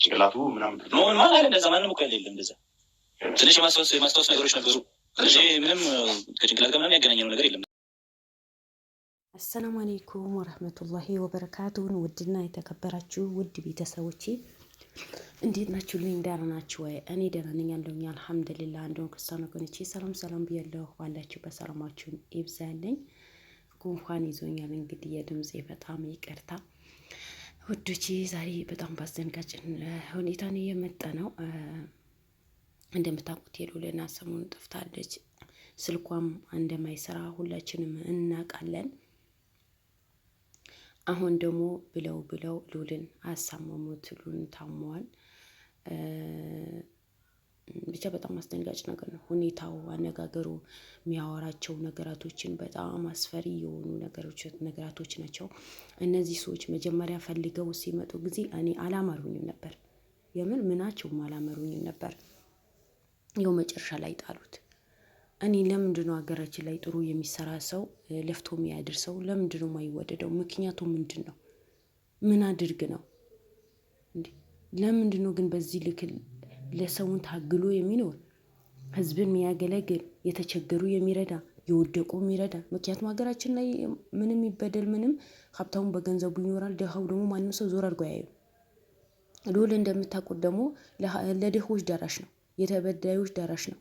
ጭቅላቱ ምናምን ምን ማለት አይደለም። እንደዛ ማንም እኮ የለም። እንደዛ ትንሽ የማስታወስ ነገሮች ነበሩ እንጂ ምንም ከጭንቅላት ጋር ምንም ያገናኘነው ነገር የለም። አሰላሙ አለይኩም ወረህመቱላሂ ወበረካቱን። ውድና የተከበራችሁ ውድ ቤተሰቦቼ እንዴት ናችሁ? ልኝ ደህና ናችሁ ወይ? እኔ ደህና ነኝ ያለሁኝ አልሐምዱሊላህ። እንደውም ክርስቲያን ወገኖቼ ሰላም ሰላም ብያለሁ። ባላችሁ በሰላማችሁን ይብዛልኝ። ጉንፋን ይዞኛል እንግዲህ የድምፄ በጣም ይቅርታ ውዶቼ። ዛሬ በጣም ባስደንጋጭ ሁኔታ ነው የመጣ ነው። እንደምታውቁት ሄሉልና ሰሞኑን ጠፍታለች። ስልኳም እንደማይሰራ ሁላችንም እናውቃለን። አሁን ደግሞ ብለው ሉልን አሳመሙት። ሉልን ታሟል። ብቻ በጣም አስደንጋጭ ነገር ነው ሁኔታው፣ አነጋገሩ፣ የሚያወራቸው ነገራቶችን በጣም አስፈሪ የሆኑ ነገራቶች ናቸው። እነዚህ ሰዎች መጀመሪያ ፈልገው ሲመጡ ጊዜ እኔ አላመሩኝም ነበር። የምን ምናቸውም አላመሩኝም ነበር። ይኸው መጨረሻ ላይ ጣሉት። እኔ ለምንድነው ሀገራችን ላይ ጥሩ የሚሰራ ሰው ለፍቶ የሚያድር ሰው ለምንድነው የማይወደደው? ምክንያቱ ምንድን ነው? ምን አድርግ ነው እንዴ? ለምንድነው ግን በዚህ ልክ ለሰውን ታግሎ የሚኖር ህዝብን የሚያገለግል የተቸገሩ የሚረዳ የወደቁ የሚረዳ? ምክንያቱም ሀገራችን ላይ ምንም ይበደል ምንም ሀብታሙ በገንዘቡ ይኖራል፣ ደሃው ደግሞ ማንም ሰው ዞር አድርጎ ያዩ። ሉል እንደምታውቁት ደግሞ ለድሆች ደራሽ ነው፣ የተበዳዮች ደራሽ ነው።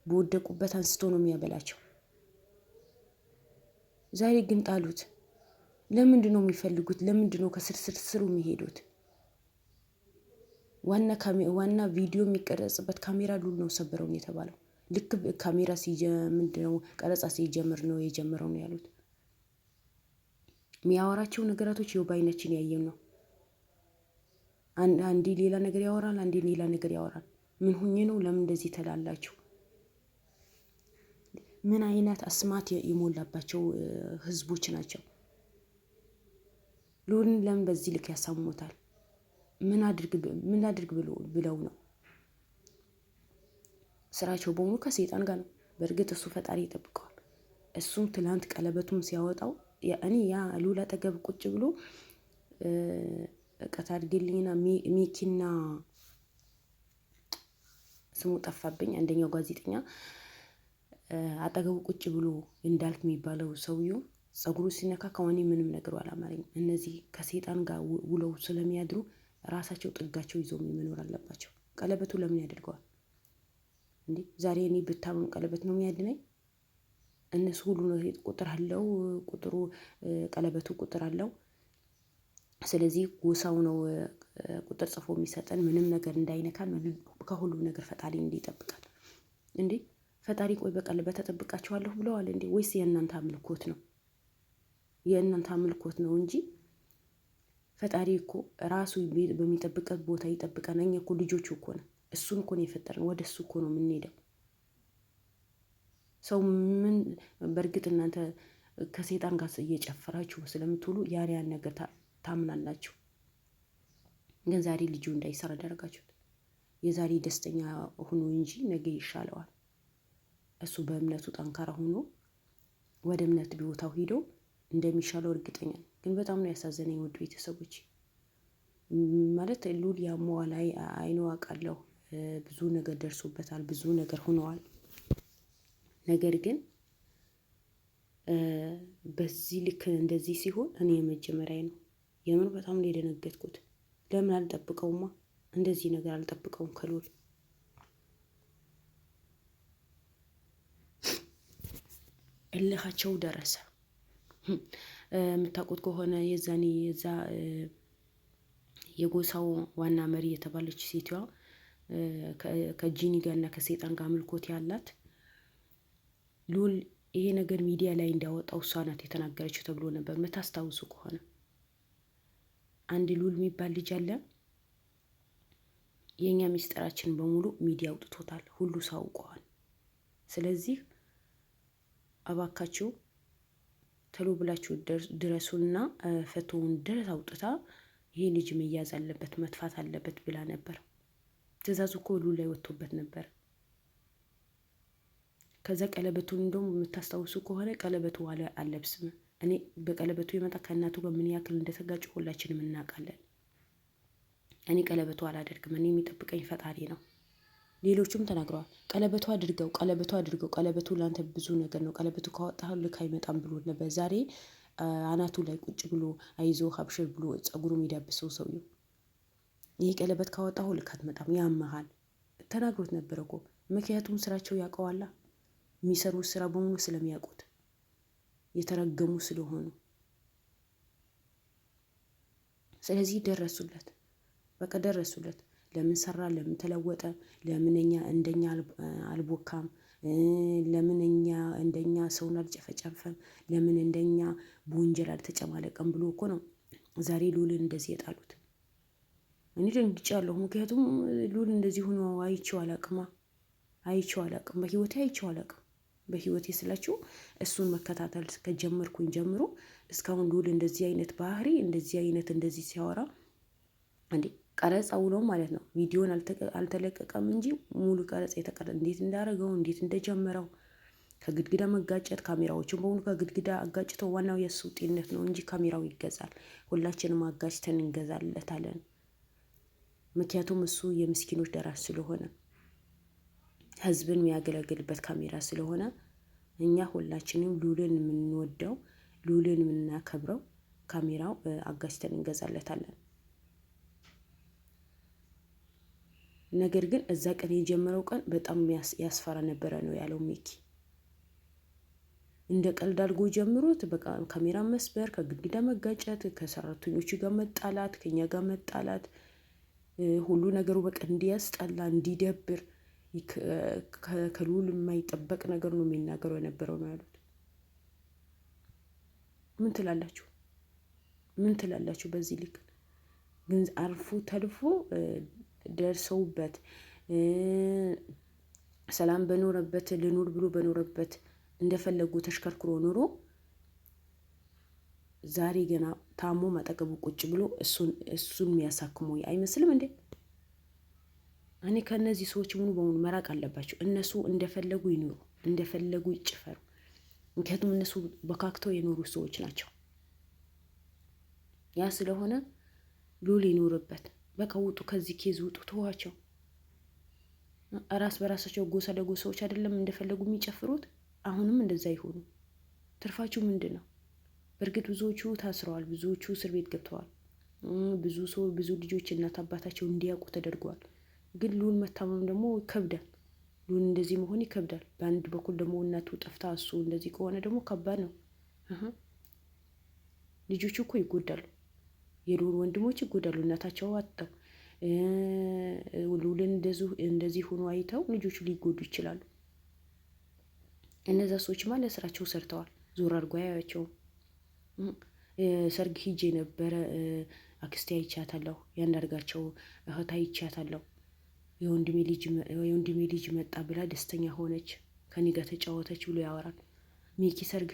በወደቁበት አንስቶ ነው የሚያበላቸው። ዛሬ ግን ጣሉት። ለምንድን ነው የሚፈልጉት? ለምንድን ነው ከስር የሚሄዱት? ዋና ቪዲዮ የሚቀረጽበት ካሜራ ሉል ነው ሰበረውን የተባለው። ልክ ካሜራ ምንድነው ቀረጻ ሲጀምር ነው የጀመረው ነው ያሉት። የሚያወራቸው ነገራቶች ይኸው በአይናችን ያየን ነው። አንዴ ሌላ ነገር ያወራል፣ አንዴ ሌላ ነገር ያወራል። ምን ሁኜ ነው? ለምን እንደዚህ ተላላችሁ? ምን አይነት አስማት የሞላባቸው ህዝቦች ናቸው? ሉልን ለምን በዚህ ልክ ያሳሙታል? ምን አድርግ ብለው ነው? ስራቸው በሙሉ ከሰይጣን ጋር ነው። በእርግጥ እሱ ፈጣሪ ይጠብቀዋል። እሱም ትላንት ቀለበቱም ሲያወጣው እኔ ያ ሉል አጠገብ ቁጭ ብሎ እቀት አድርግልኝና ሚኪና ስሙ ጠፋብኝ፣ አንደኛው ጋዜጠኛ አጠገቡ ቁጭ ብሎ እንዳልክ የሚባለው ሰውዬው ጸጉሩ ሲነካ ከዋኔ ምንም ነገር አላማረኝም። እነዚህ ከሰይጣን ጋር ውለው ስለሚያድሩ ራሳቸው ጥጋቸው ይዘው መኖር አለባቸው። ቀለበቱ ለምን ያደርገዋል እንዴ? ዛሬ እኔ ብታመም ቀለበት ነው የሚያድነኝ? እነሱ ሁሉ ቁጥር አለው፣ ቁጥሩ ቀለበቱ ቁጥር አለው። ስለዚህ ጎሳው ነው ቁጥር ጽፎ የሚሰጠን፣ ምንም ነገር እንዳይነካን ከሁሉም ነገር ፈጣሪ እንዲጠብቃል እንዴ? ፈጣሪ ቆይ በቀለበት ተጠብቃችኋለሁ ብለዋል እንዴ? ወይስ የእናንተ አምልኮት ነው? የእናንተ አምልኮት ነው እንጂ ፈጣሪ እኮ ራሱ በሚጠብቀት ቦታ ይጠብቀን። እኛ እኮ ልጆቹ እኮ ነው። እሱን እኮ ነው የፈጠረን። ወደ እሱ እኮ ነው የምንሄደው። ሰው ምን በእርግጥ እናንተ ከሰይጣን ጋር እየጨፈራችሁ ስለምትውሉ ያን ነገር ታምናላችሁ። ግን ዛሬ ልጁ እንዳይሰራ አደረጋችሁት። የዛሬ ደስተኛ ሆኖ እንጂ ነገ ይሻለዋል። እሱ በእምነቱ ጠንካራ ሆኖ ወደ እምነት ቦታው ሄዶ እንደሚሻለው እርግጠኛ ነኝ። ግን በጣም ነው ያሳዘነኝ ውድ ቤተሰቦች። ማለት ሉል ያመዋል፣ አይኖ አውቃለሁ፣ ብዙ ነገር ደርሶበታል፣ ብዙ ነገር ሆነዋል። ነገር ግን በዚህ ልክ እንደዚህ ሲሆን እኔ የመጀመሪያ ነው የምር በጣም ነው የደነገጥኩት። ለምን አልጠብቀውማ? እንደዚህ ነገር አልጠብቀውም ከሉል። እልሃቸው ደረሰ። የምታውቁት ከሆነ የዛኔ የዛ የጎሳው ዋና መሪ የተባለች ሴትዋ ከጂኒ ጋር እና ከሰይጣን ጋር አምልኮት ያላት ሉል ይሄ ነገር ሚዲያ ላይ እንዲያወጣው እሷ ናት የተናገረችው ተብሎ ነበር። የምታስታውሱ ከሆነ አንድ ሉል የሚባል ልጅ አለ። የኛ ሚስጥራችን በሙሉ ሚዲያ አውጥቶታል፣ ሁሉ ሰው አውቀዋል። ስለዚህ አባካችሁ ተሎ ብላችሁ ድረሱና ፈቶውን ድረስ አውጥታ ይሄ ልጅ መያዝ አለበት መጥፋት አለበት ብላ ነበር። ትእዛዙ እኮ ሉል ላይ ወጥቶበት ነበር። ከዛ ቀለበቱን እንደውም የምታስታውሱ ከሆነ ቀለበቱ አለብስም እኔ በቀለበቱ የመጣ ከእናቱ ጋር ምን ያክል እንደተጋጩ ሁላችንም እናውቃለን። እኔ ቀለበቱ አላደርግም፣ እኔ የሚጠብቀኝ ፈጣሪ ነው። ሌሎቹም ተናግረዋል። ቀለበቱ አድርገው፣ ቀለበቱ አድርገው፣ ቀለበቱ ለአንተ ብዙ ነገር ነው፣ ቀለበቱ ካወጣህ ልክ አይመጣም ብሎ ነበር። ዛሬ አናቱ ላይ ቁጭ ብሎ አይዞ ሀብሽር ብሎ ጸጉሩ የሚዳብሰው ሰውዬው ይህ ቀለበት ካወጣሁ ልክ አትመጣም፣ ያመሃል ተናግሮት ነበር እኮ። ምክንያቱም ስራቸው ያውቀዋላ፣ የሚሰሩት ስራ በሙሉ ስለሚያውቁት የተረገሙ ስለሆኑ፣ ስለዚህ ደረሱለት፣ በቃ ደረሱለት። ለምን ሰራ? ለምን ተለወጠ? ለምን እኛ እንደኛ አልቦካም? ለምን እኛ እንደኛ ሰውን አልጨፈጨፈም? ለምን እንደኛ በወንጀል አልተጨማለቀም ብሎ እኮ ነው ዛሬ ሉልን እንደዚህ የጣሉት። እኔ ደንግጫለሁ። ምክንያቱም ሉል እንደዚህ ሆኖ አይቼው አላቅም፣ በህይወቴ አይቼው አላቅም። በህይወቴ ስላችሁ እሱን መከታተል ከጀመርኩኝ ጀምሮ እስካሁን ሉል እንደዚህ አይነት ባህሪ እንደዚህ ሲያወራ እንዴ ቀረጻ ውሎ ማለት ነው። ቪዲዮን አልተለቀቀም እንጂ ሙሉ ቀረጻ የተቀረጸ እንዴት እንዳደረገው እንዴት እንደጀመረው ከግድግዳ መጋጨት፣ ካሜራዎችን በሙሉ ከግድግዳ አጋጭተው። ዋናው የእሱ ጤንነት ነው እንጂ ካሜራው ይገዛል። ሁላችንም አጋጭተን እንገዛለታለን። ምክንያቱም እሱ የምስኪኖች ደራሽ ስለሆነ ህዝብን የሚያገለግልበት ካሜራ ስለሆነ እኛ ሁላችንም ሉልን የምንወደው ሉልን የምናከብረው ካሜራው አጋጭተን እንገዛለታለን። ነገር ግን እዛ ቀን የጀመረው ቀን በጣም ያስፈራ ነበረ ነው ያለው ሚኪ። እንደ ቀልድ አድርጎ ጀምሮት በቃ ካሜራ መስበር፣ ከግድግዳ መጋጨት፣ ከሰራተኞቹ ጋር መጣላት፣ ከኛ ጋር መጣላት፣ ሁሉ ነገሩ በቃ እንዲያስጠላ እንዲደብር ከሉል የማይጠበቅ ነገር ነው የሚናገረው የነበረው ነው ያሉት። ምን ትላላችሁ? በዚህ ልክ ግን አርፎ ተልፎ ደርሰውበት ሰላም በኖረበት ልኑር ብሎ በኖረበት እንደፈለጉ ተሽከርክሮ ኑሮ ዛሬ ገና ታሞ ማጠገቡ ቁጭ ብሎ እሱን የሚያሳክመው አይመስልም እንዴ? እኔ ከነዚህ ሰዎች ሙሉ በሙሉ መራቅ አለባቸው። እነሱ እንደፈለጉ ይኑሩ፣ እንደፈለጉ ይጭፈሩ። ምክንያቱም እነሱ በካክተው የኖሩ ሰዎች ናቸው። ያ ስለሆነ ሉል ይኖርበት። በቃ ውጡ፣ ከዚህ ኬዝ ውጡ፣ ተዋቸው። ራስ በራሳቸው ጎሳ ለጎሳዎች አይደለም እንደፈለጉ የሚጨፍሩት። አሁንም እንደዛ ይሆኑ። ትርፋችሁ ምንድን ነው? በእርግጥ ብዙዎቹ ታስረዋል፣ ብዙዎቹ እስር ቤት ገብተዋል። ብዙ ልጆች እናት አባታቸው እንዲያውቁ ተደርገዋል። ግን ሉል መታመም ደግሞ ይከብዳል። ሉል እንደዚህ መሆን ይከብዳል። በአንድ በኩል ደግሞ እናቱ ጠፍታ እሱ እንደዚህ ከሆነ ደግሞ ከባድ ነው። ልጆቹ እኮ ይጎዳሉ። የሉል ወንድሞች ይጎዳሉ። እናታቸው አጥተው ሉልን እንደዚህ ሆኖ አይተው ልጆቹ ሊጎዱ ይችላሉ። እነዛ ሰዎች ማለት ስራቸው ሰርተዋል። ዞር አድርጎ አያያቸውም። ሰርግ ሂጄ ነበረ፣ አክስቴ አይቻታለሁ፣ ያንዳርጋቸው እህት አይቻታለሁ፣ የወንድሜ ልጅ መጣ ብላ ደስተኛ ሆነች፣ ከኔ ጋር ተጫወተች ብሎ ያወራል። ሚኪ ሰርግ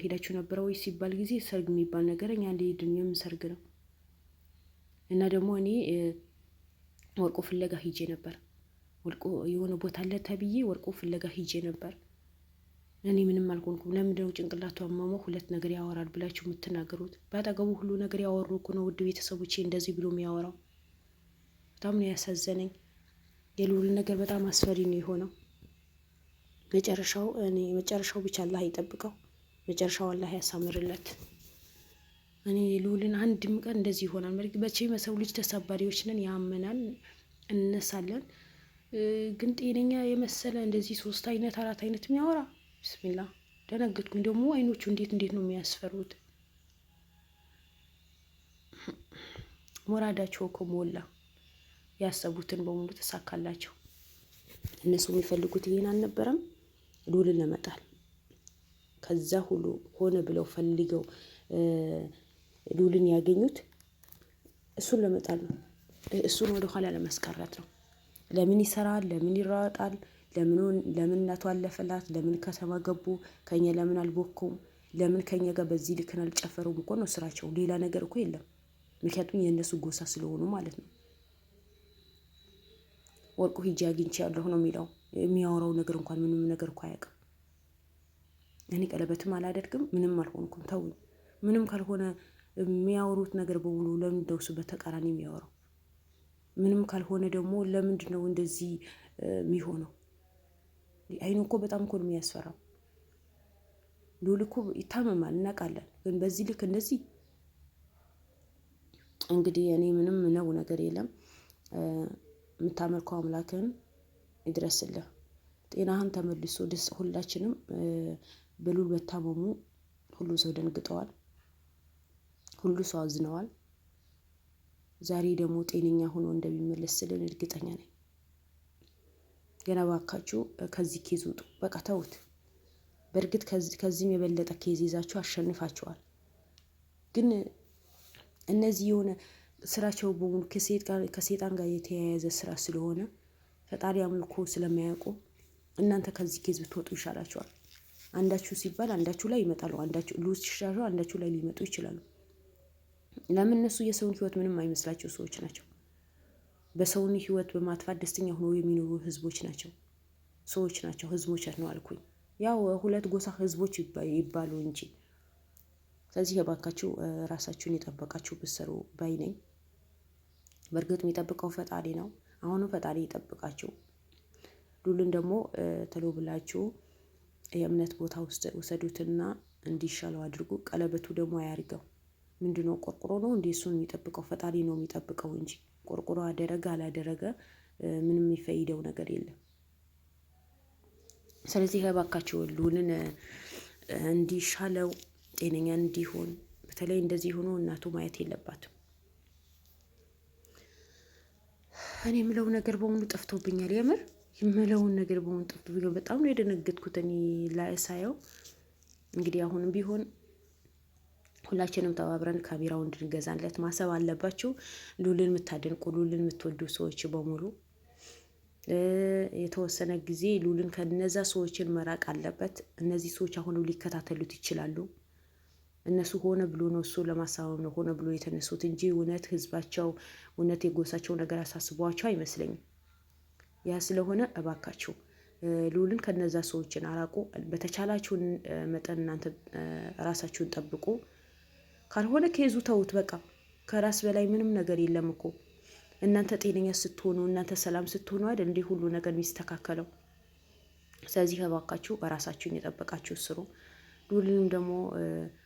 ሂዳችሁ ነበረ ወይ ሲባል ጊዜ ሰርግ የሚባል ነገር እኛ እንደሄድን የምን ሰርግ ነው? እና ደግሞ እኔ ወርቆ ፍለጋ ሂጄ ነበር። ወርቆ የሆነ ቦታ አለ ተብዬ ወርቆ ፍለጋ ሂጄ ነበር። እኔ ምንም አልሆንኩም። ለምንድነው ጭንቅላቱ አማማው ሁለት ነገር ያወራል ብላችሁ የምትናገሩት? በአጠገቡ ሁሉ ነገር ያወሩ እኮ ነው ውድ ቤተሰቦቼ እንደዚህ ብሎ የሚያወራው። በጣም ነው ያሳዘነኝ። የሉል ነገር በጣም አስፈሪ ነው የሆነው። መጨረሻው ብቻ አላህ ይጠብቀው። መጨረሻው አላህ ያሳምርለት። እኔ የሉልን አንድም ቀን እንደዚህ ይሆናል መቼም የሰው ልጅ ተሰባሪዎች ነን፣ ያመናል፣ እንነሳለን። ግን ጤነኛ የመሰለ እንደዚህ 3 አይነት 4 አይነት የሚያወራ ብስሚላ ደነገጥኩኝ። ደግሞ አይኖቹ እንዴት ነው የሚያስፈሩት። ሞራዳቸው እኮ ሞላ። ያሰቡትን በሙሉ ተሳካላቸው። እነሱ የሚፈልጉት ይሄን አልነበረም፣ ሉልን ለመጣል። ከዛ ሁሉ ሆነ ብለው ፈልገው ሉልን ያገኙት እሱን ለመጣል ነው። እሱን ወደ ኋላ ለማስቀረት ነው። ለምን ይሰራል? ለምን ይራወጣል? ለምን እናቱ አለፈላት? ለምን ከተማ ገቡ? ከኛ ለምን አልቦኩም? ለምን ከኛ ጋር በዚህ ልክን አልጨፈሩም? እኮ ነው ስራቸው። ሌላ ነገር እኮ የለም። ምክንያቱም የእነሱ ጎሳ ስለሆኑ ማለት ነው። ወርቁ ሂጂ አግኝቼ ያለሁ ነው የሚለው። የሚያወራው ነገር እንኳን ምንም ነገር እኮ አያውቅም። እኔ ቀለበትም አላደርግም፣ ምንም አልሆንኩም፣ ተውኝ። ምንም ካልሆነ የሚያወሩት ነገር በሙሉ ለምን ደውሱ በተቃራኒ የሚያወራው? ምንም ካልሆነ ደግሞ ለምንድን ነው እንደዚህ የሚሆነው? አይኑ እኮ በጣም እኮ ነው የሚያስፈራው። ልዑል እኮ ይታመማል እናውቃለን፣ ግን በዚህ ልክ እንደዚህ እንግዲህ እኔ ምንም ነው ነገር የለም። የምታመልከው አምላክን ይድረስልህ፣ ጤናህን ተመልሶ ደስ። ሁላችንም በልዑል በታመሙ ሁሉ ሰው ደንግጠዋል፣ ሁሉ ሰው አዝነዋል። ዛሬ ደግሞ ጤነኛ ሆኖ እንደሚመለስ ስልን እርግጠኛ ነኝ። ገና ባካችሁ ከዚህ ኬዝ ውጡ፣ በቃ ተውት። በእርግጥ ከዚህም የበለጠ ኬዝ ይዛችሁ አሸንፋችኋል። ግን እነዚህ የሆነ ስራቸው በሙሉ ከሴጣን ጋር የተያያዘ ስራ ስለሆነ ፈጣሪ አምልኮ ስለማያውቁ እናንተ ከዚህ ኬዝ ብትወጡ ይሻላችኋል። አንዳችሁ ሲባል አንዳችሁ ላይ ይመጣሉ፣ አንዳችሁ ልዑል ሲሻሻል አንዳችሁ ላይ ሊመጡ ይችላሉ። ለምን? እነሱ የሰውን ህይወት ምንም አይመስላቸው ሰዎች ናቸው። በሰውን ህይወት በማጥፋት ደስተኛ ሆኖ የሚኖሩ ህዝቦች ናቸው፣ ሰዎች ናቸው፣ ህዝቦች ነው አልኩኝ። ያው ሁለት ጎሳ ህዝቦች ይባሉ እንጂ። ስለዚህ የባካችሁ ራሳችሁን የጠበቃችሁ ብትሰሩ ባይ ነኝ። በእርግጥ የሚጠብቀው ፈጣሪ ነው። አሁንም ፈጣሪ ይጠብቃችሁ። ልዑልን ደግሞ ቶሎ ብላችሁ የእምነት ቦታ ውስጥ ውሰዱትና እንዲሻለው አድርጉ። ቀለበቱ ደግሞ አያርገው። ምንድነው ቆርቆሮ ነው እንዴ? እሱን የሚጠብቀው ፈጣሪ ነው የሚጠብቀው እንጂ ቆርቆሮ አደረገ አላደረገ ምንም የሚፈይደው ነገር የለም። ስለዚህ እባካችሁ ልዑልን እንዲሻለው ጤነኛ እንዲሆን፣ በተለይ እንደዚህ ሆኖ እናቱ ማየት የለባትም። እኔ የምለው ነገር በሙሉ ጠፍቶብኛል። የምር የምለውን ነገር በሙሉ ጠፍቶብኛል። በጣም ነው የደነገጥኩት እኔ ላይ ሳየው። እንግዲህ አሁንም ቢሆን ሁላችንም ተባብረን ካሜራውን እንድንገዛለት ማሰብ አለባችሁ። ልዑልን የምታደንቁ ልዑልን የምትወዱ ሰዎች በሙሉ የተወሰነ ጊዜ ልዑልን ከነዛ ሰዎችን መራቅ አለበት። እነዚህ ሰዎች አሁንም ሊከታተሉት ይችላሉ። እነሱ ሆነ ብሎ ነው እሱ ለማሳበብ ነው ሆነ ብሎ የተነሱት እንጂ እውነት ህዝባቸው እውነት የጎሳቸው ነገር አሳስቧቸው አይመስለኝም። ያ ስለሆነ እባካችሁ ልዑልን ከነዛ ሰዎችን አራቁ። በተቻላችሁን መጠን እናንተ ራሳችሁን ጠብቁ። ካልሆነ ከይዙ ተውት። በቃ ከራስ በላይ ምንም ነገር የለም እኮ። እናንተ ጤነኛ ስትሆኑ፣ እናንተ ሰላም ስትሆኑ አይደል እንዲህ ሁሉ ነገር የሚስተካከለው። ስለዚህ እባካችሁ ራሳችሁን የጠበቃችሁ ስሩ። ልዑልንም ደግሞ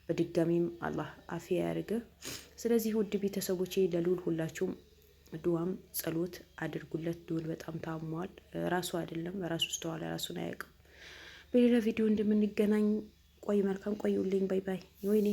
በድጋሚም አላህ አፊያ ያድርግህ። ስለዚህ ውድ ቤተሰቦቼ ለልዑል ሁላችሁም ዱዓም ጸሎት አድርጉለት። ልዑል በጣም ታሟል። ራሱ አይደለም ራሱ ስተዋለ ራሱን አያውቅም። በሌላ ቪዲዮ እንደምንገናኝ ቆይ። መልካም ቆዩልኝ። ባይ ባይ። ወይኔ